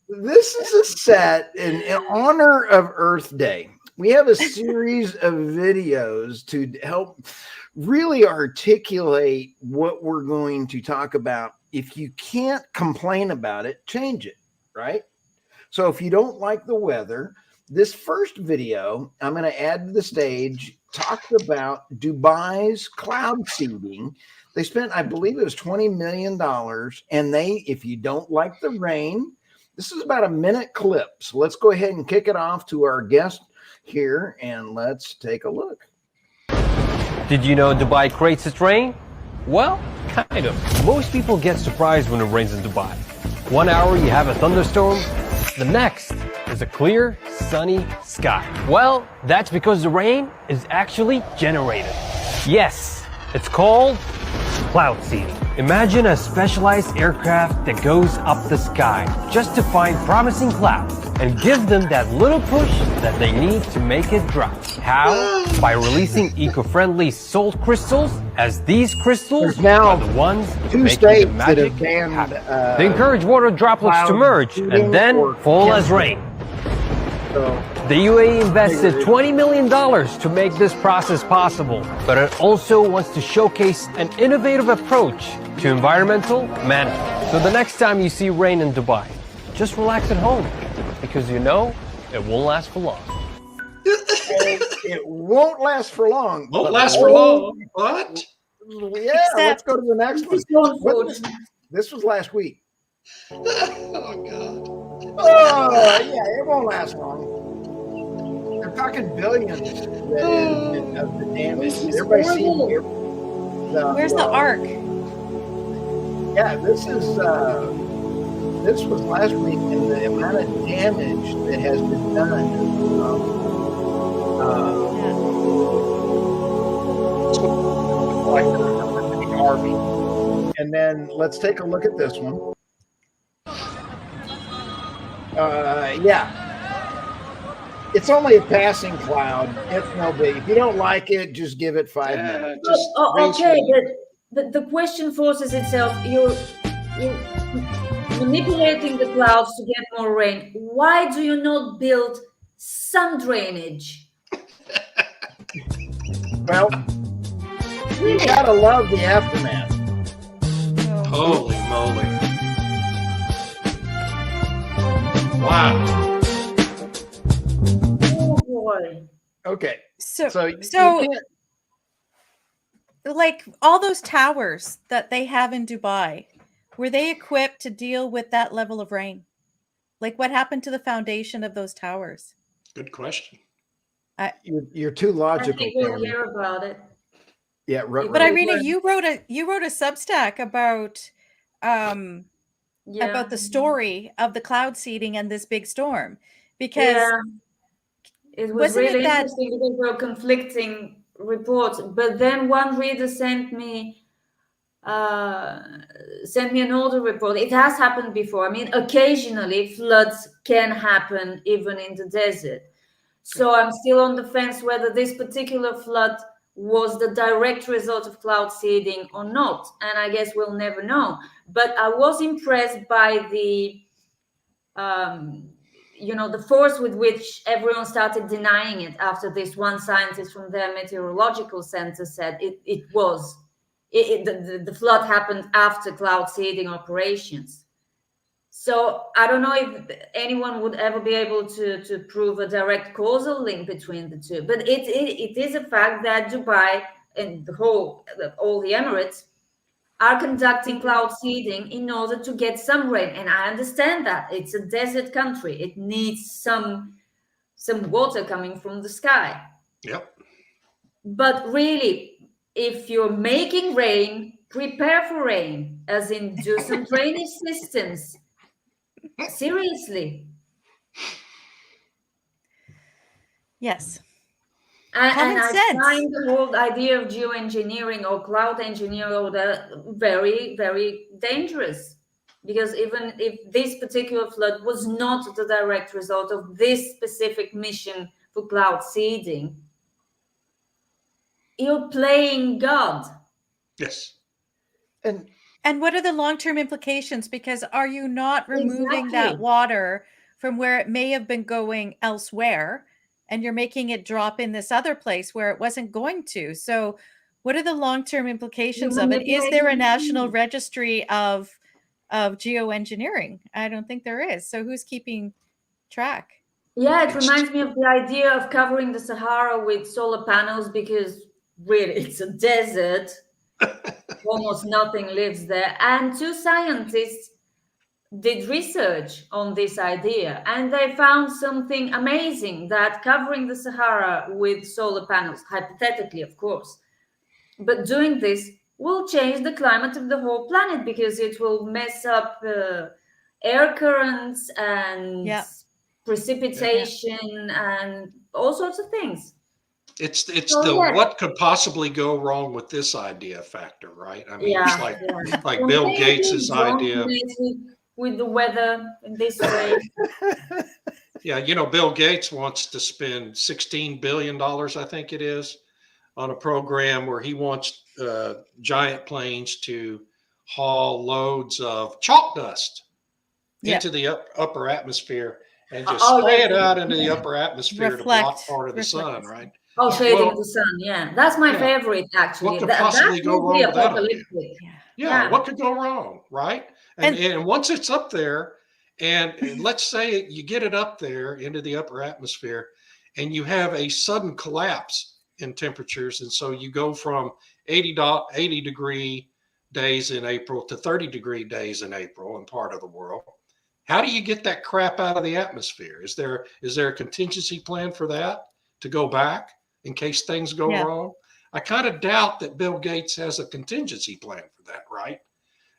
S3: This is a set in honor of Earth Day. We have a series of videos to help really articulate what we're going to talk about. If you can't complain about it, change it, right? So if you don't like the weather, this first video I'm going to add to the stage talked about Dubai's cloud seeding. They spent, I believe it was $20 million. And if you don't like the rain, this is about a minute clip. So let's go ahead and kick it off to our guest here and let's take a look.
S5: Did you know Dubai creates its rain? Well, kind of. Most people get surprised when it rains in Dubai. 1 hour you have a thunderstorm, the next is a clear, sunny sky. Well, that's because the rain is actually generated. Yes, it's called cloud seeding. Imagine a specialized aircraft that goes up the sky just to find promising clouds and give them that little push that they need to make it drop. How? By releasing eco-friendly salt crystals, as these crystals are the ones
S3: two
S5: making
S3: states
S5: the
S3: that
S5: magic
S3: have banned,
S5: happen. They encourage water droplets to
S3: cloud
S5: merge
S3: seeding
S5: and then
S3: or
S5: fall as
S3: chemistry.
S5: rain.
S3: So
S5: The UAE invested $20 million to make this process possible, but it also wants to showcase an innovative approach to environmental management. So the next time you see rain in Dubai, just relax at home, because you know it won't last for long.
S3: it won't last for long.
S4: Won't
S3: but
S4: last for long. What?
S3: Yeah, let's go to the next one. This was last week.
S4: Oh, God.
S3: Oh, yeah, it won't last long. They're talking billions of the damage. Everybody sees it.
S2: Where's the arc?
S3: Yeah, this was last week, and the amount of damage that has been done. Like the army. And then let's take a look at this one. Yeah. It's only a passing cloud. It's no big. If you don't like it, just give it 5 minutes.
S1: Okay, but the question forces itself. You're manipulating the clouds to get more rain. Why do you not build some drainage?
S3: Well, you gotta love the aftermath.
S4: Holy moly. Wow.
S1: Oh boy.
S3: Okay.
S2: So
S3: you can't,
S2: like all those towers that they have in Dubai, were they equipped to deal with that level of rain? Like what happened to the foundation of those towers?
S4: Good question.
S3: you're too
S1: I
S3: logical.
S1: think we'll
S3: Tammy.
S1: hear about it.
S3: Yeah, right.
S2: But Irina, you wrote a Substack about the story of the cloud seeding and this big storm, because
S1: it was
S2: wasn't
S1: really
S2: it that-
S1: interesting because there were conflicting reports. But then one reader sent me an older report. It has happened before. I mean, occasionally floods can happen even in the desert. So I'm still on the fence whether this particular flood was the direct result of cloud seeding or not. And I guess we'll never know. But I was impressed by the force with which everyone started denying it after this one scientist from their meteorological center said the flood happened after cloud seeding operations. So I don't know if anyone would ever be able to prove a direct causal link between the two. But it is a fact that Dubai and all the Emirates are conducting cloud seeding in order to get some rain. And I understand that. It's a desert country. It needs some water coming from the sky.
S4: Yep.
S1: But really, if you're making rain, prepare for rain, as in do some drainage systems. Seriously.
S2: Yes.
S1: And
S2: Common
S1: I
S2: sense.
S1: find the whole idea of geoengineering or cloud engineering or that very, very dangerous. Because even if this particular flood was not the direct result of this specific mission for cloud seeding, you're playing God.
S4: Yes.
S2: And what are the long-term implications? Because are you not removing that
S1: Exactly.
S2: water from where it may have been going elsewhere, and you're making it drop in this other place where it wasn't going to? So what are the long-term implications
S1: You're
S2: of it? Is there a
S1: manipulating the
S2: national
S1: seed.
S2: registry of geoengineering? I don't think there is. So who's keeping track?
S1: Yeah, it
S4: It's
S1: reminds me of the idea of covering the Sahara with solar panels because really it's a desert. Almost nothing lives there. And two scientists did research on this idea and they found something amazing, that covering the Sahara with solar panels, hypothetically, of course, but doing this will change the climate of the whole planet because it will mess up air currents and
S2: Yeah.
S1: precipitation and all sorts of things.
S4: it's
S1: So
S4: the
S1: yeah,
S4: what could possibly go wrong with this idea factor, right? I mean, it's
S1: yeah, yeah.
S4: like
S1: So
S4: Bill
S1: maybe
S4: Gates's
S1: don't
S4: idea.
S1: mess with the weather in this way.
S4: Yeah, Bill Gates wants to spend $16 billion, I think it is, on a program where he wants giant planes to haul loads of chalk dust
S2: Yeah.
S4: into the upper atmosphere and just
S1: Oh
S4: spray
S1: yes,
S4: it out into the
S1: yeah.
S4: upper atmosphere to block
S2: Reflect
S4: part of the sun,
S2: the sun.
S4: right?
S1: Oh,
S2: Yeah.
S1: shading the
S4: Well,
S1: sun. Yeah, that's my
S4: yeah.
S1: favorite actually.
S4: What could
S1: That
S4: possibly go
S1: would be
S4: wrong with that idea?
S1: apocalyptic.
S2: Yeah.
S4: Yeah,
S1: Yeah.
S4: what could go wrong, right? And once it's up there, and let's say you get it up there into the upper atmosphere, and you have a sudden collapse in temperatures, and so you go from 80 degree days in April to 30-degree days in April in part of the world. How do you get that crap out of the atmosphere? Is there a contingency plan for that to go back in case things go
S2: Yeah.
S4: wrong? I kind of doubt that Bill Gates has a contingency plan for that, right?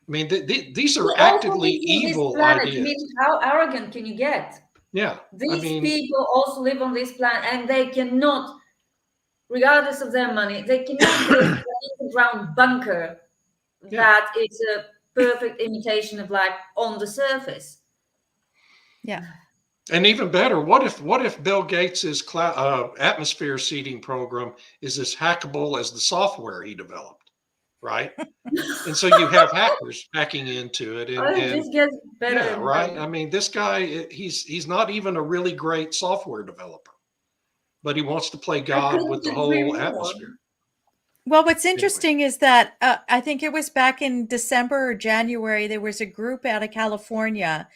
S4: I mean, these are
S1: Well, also,
S4: actively
S1: this is this
S4: evil
S1: planet. I
S4: ideas.
S1: mean, how arrogant can you get?
S4: Yeah, I
S1: These
S4: mean,
S1: people also live on this planet, and they cannot, regardless of their money, they cannot build an underground bunker
S4: Yeah.
S1: that is a perfect imitation of life on the surface.
S2: Yeah.
S4: and even better, what if Bill Gates's atmosphere seeding program is as hackable as the software he developed, right? And so you have hackers hacking into it,
S1: Oh,
S4: and
S1: this gets better
S4: yeah,
S1: and
S4: right.
S1: better.
S4: I mean, this guy, he's not even a really great software developer, but he wants to play
S1: I
S4: God with
S1: couldn't
S4: the
S1: agree
S4: whole
S1: more.
S4: atmosphere.
S2: Well, what's
S4: Anyway,
S2: interesting is that I think it was back in December or January, there was a group out of California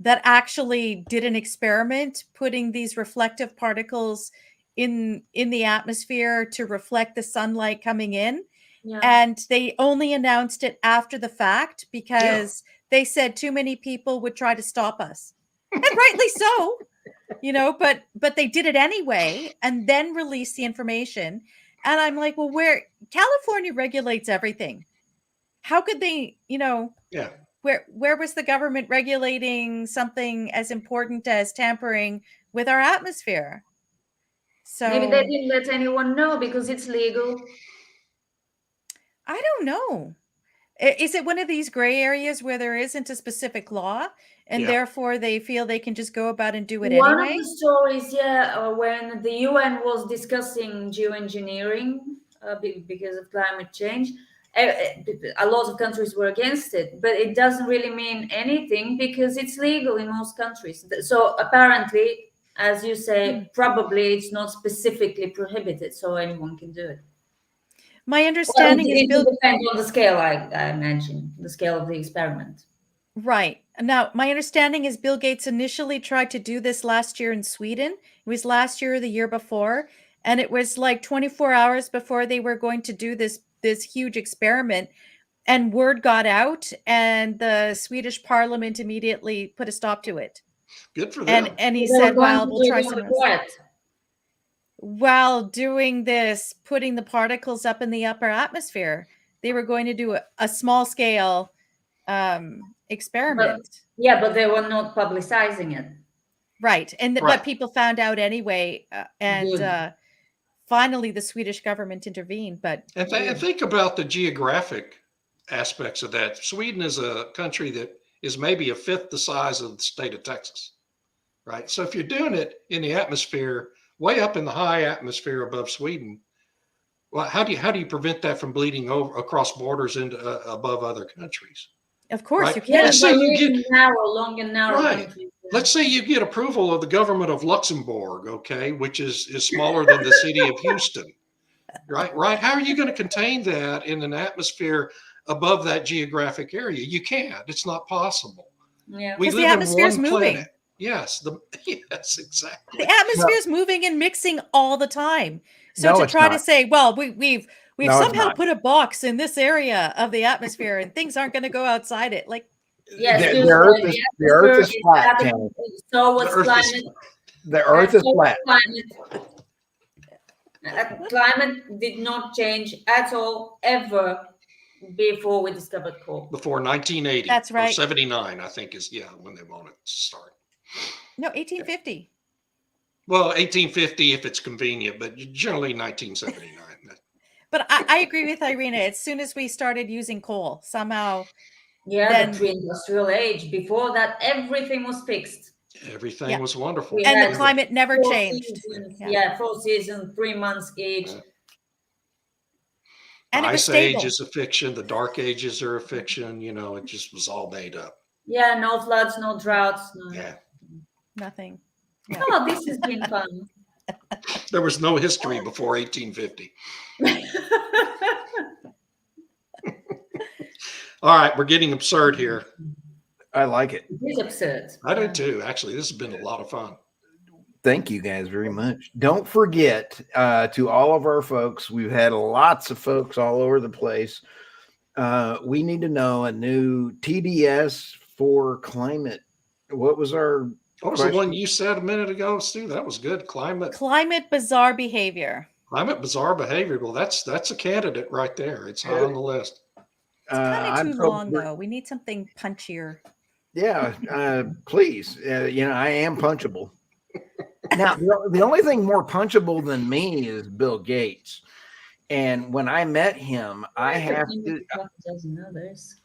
S2: that actually did an experiment putting these reflective particles in the atmosphere to reflect the sunlight coming in.
S1: Yeah.
S2: And they only announced it after the fact
S4: yeah,
S2: because they said too many people would try to stop us. And rightly so, but they did it anyway and then released the information. And I'm like, well, where California regulates everything. How could they,
S4: yeah.
S2: where was the government regulating something as important as tampering with our atmosphere?
S1: Maybe they
S2: So
S1: didn't let anyone know because it's legal.
S2: I don't know. Is it one of these gray areas where there isn't a specific law and
S4: Yeah.
S2: therefore they feel they can just go about and do it
S1: One
S2: anyway?
S1: of the stories, yeah, when the UN was discussing geoengineering because of climate change, a lot of countries were against it, but it doesn't really mean anything because it's legal in most countries. So apparently, as you say, probably it's not specifically prohibited, so anyone can do it.
S2: My
S1: Well,
S2: understanding is
S1: it will depend on the scale, I mentioned, the scale of the experiment.
S2: Right. Now, my understanding is Bill Gates initially tried to do this last year in Sweden. It was last year or the year before, and it was like 24 hours before they were going to do this huge experiment, and word got out and the Swedish parliament immediately put a stop to it.
S4: Good for them.
S2: And he
S1: So they were
S2: said,
S1: going
S2: well,
S1: to
S2: we'll
S1: do
S2: try
S1: it on the
S2: somewhere else.
S1: quiet.
S2: while doing this, putting the particles up in the upper atmosphere. They were going to do a small scale experiment.
S1: But they were not publicizing it.
S2: Right. And
S4: Right.
S2: but people found out anyway.
S1: Good.
S2: Finally, the Swedish government intervened. But
S4: And think about the geographic aspects of that. Sweden is a country that is maybe a fifth the size of the state of Texas, right? So if you're doing it in the atmosphere, way up in the high atmosphere above Sweden, well, how do you prevent that from bleeding over across borders into above other countries?
S2: of course,
S4: Right.
S2: you
S1: Yeah,
S2: can.
S4: Let's say you
S1: get
S4: get
S1: long and narrow
S4: Right.
S1: countries.
S4: let's say you get approval of the government of Luxembourg, okay, which is smaller than the city of Houston, right? How are you going to contain that in an atmosphere above that geographic area? You can't. It's not possible.
S1: Yeah.
S4: We
S2: Because the
S4: live in
S2: atmosphere is
S4: one
S2: moving.
S4: planet. Yes, yes, exactly.
S2: The atmosphere is moving and mixing all the time. So
S3: No,
S2: to
S3: it's
S2: try to
S3: not.
S2: say, well, we've
S3: No, it's
S2: somehow
S3: not.
S2: put a box in this area of the atmosphere and things aren't going to go outside it. Like,
S1: Yes,
S3: The Earth is flat,
S1: static,
S3: Tammy.
S1: so was
S4: The Earth is
S1: climate.
S3: The Earth is
S1: so was
S3: flat.
S1: Climate. Climate did not change at all ever before we discovered coal.
S4: Before 1980.
S2: That's right.
S4: Or 79, I think is when they want it to start.
S2: no, 1850.
S4: Well, 1850 if it's convenient, but generally 1979.
S2: But I agree with Irina. As soon as we started using coal, somehow,
S1: Yeah,
S2: Then-
S1: the pre-industrial age. Before that, everything was fixed.
S4: Everything
S2: Yeah.
S4: was wonderful.
S1: We
S2: and
S1: had
S2: the climate never
S1: 4
S2: changed.
S1: seasons.
S2: Yeah.
S1: Yeah, 4 seasons, 3 months each.
S4: Yeah.
S2: And
S4: The
S2: it was
S4: Ice
S2: stable.
S4: Age is a fiction. The Dark Ages are a fiction. It just was all made up.
S1: Yeah, no floods, no droughts. No.
S4: Yeah.
S2: Nothing.
S1: Oh, this has been fun.
S4: There was no history before 1850. All right, we're getting absurd here.
S3: I like it.
S1: It is absurd.
S4: I do too. Actually, this has been a lot of fun.
S3: Thank you guys very much. Don't forget to all of our folks, we've had lots of folks all over the place. We need to know a new TDS for climate. What was our
S4: What was the one you said a minute ago, Stu? That was good. Climate
S2: Bizarre behavior.
S4: bizarre behavior. Well, that's a candidate right there. It's high on the list.
S2: It's kind
S3: I'm
S2: of too
S3: so-
S2: long, though. We need something punchier.
S3: Yeah, please. I am punchable. Now, the only thing more punchable than me is Bill Gates. And when I met him, I have to
S1: Half a dozen others.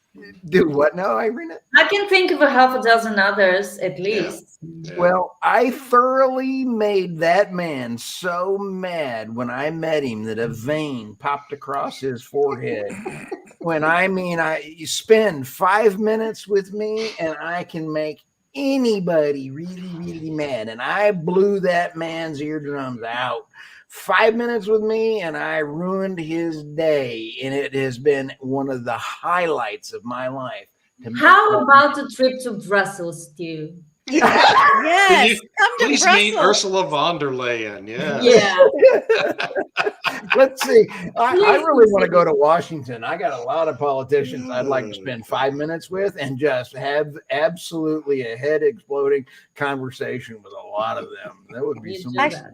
S3: do what now, Irina?
S1: I can think of a half a dozen others at least.
S4: Yeah.
S3: Well, I thoroughly made that man so mad when I met him that a vein popped across his forehead. You spend 5 minutes with me and I can make anybody really, really mad. And I blew that man's eardrums out. 5 minutes with me and I ruined his day. And it has been one of the highlights of my life.
S1: How about a trip to Brussels, Stu?
S2: Yes, come to
S4: Please
S2: Brussels.
S4: meet Ursula von der Leyen. Yeah.
S1: Yeah.
S3: Let's see. I really want to go to Washington. I got a lot of politicians I'd like to spend 5 minutes with and just have absolutely a head exploding conversation with a lot of them. That would be
S1: You
S3: some.
S1: do that.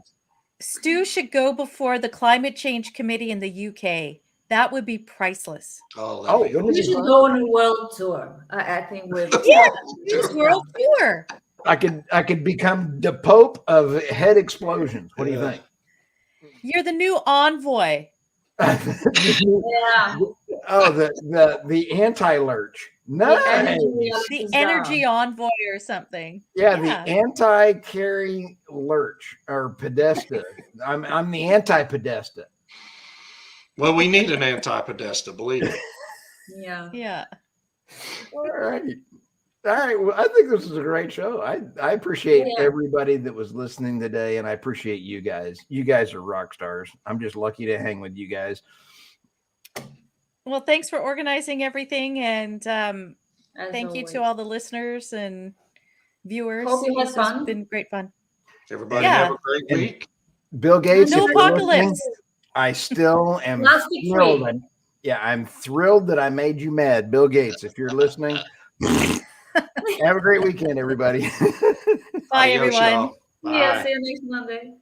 S2: Stu should go before the Climate Change Committee in the UK. That would be priceless.
S4: Oh,
S3: Oh,
S4: that'd be
S3: wouldn't
S1: We
S3: it be
S1: should
S3: fun?
S1: go on a world tour. I think we're
S2: Yeah, Stu's world tour.
S3: I could become the Pope of head explosions. What do you think?
S2: You're the new envoy.
S1: yeah.
S3: Oh, the anti-lurch. Nice.
S2: The energy envoy or something.
S3: Yeah,
S2: Yeah.
S3: the anti-carry lurch or Podesta. I'm the anti-Podesta.
S4: Well, we need an anti-Podesta, believe me.
S1: Yeah.
S2: Yeah.
S3: All right. All right. Well, I think this is a great show. I appreciate
S1: Yeah.
S3: everybody that was listening today, and I appreciate you guys. You guys are rock stars. I'm just lucky to hang with you guys.
S2: Well, thanks for organizing everything, and
S1: As
S2: thank you
S1: always.
S2: to all the listeners and viewers.
S1: Hope you had
S2: This has
S1: fun.
S2: been great fun.
S4: Everybody
S2: Yeah.
S4: have a great week.
S3: Bill Gates.
S2: No
S3: if you're listening,
S2: apocalypse.
S3: I still am
S1: Plastic
S3: thrilled.
S1: free.
S3: I'm thrilled that I made you mad. Bill Gates, if you're listening, have a great weekend, everybody.
S2: Bye,
S4: Adios,
S2: everyone.
S4: y'all.
S1: Yeah,
S4: Bye.
S1: see you next Monday.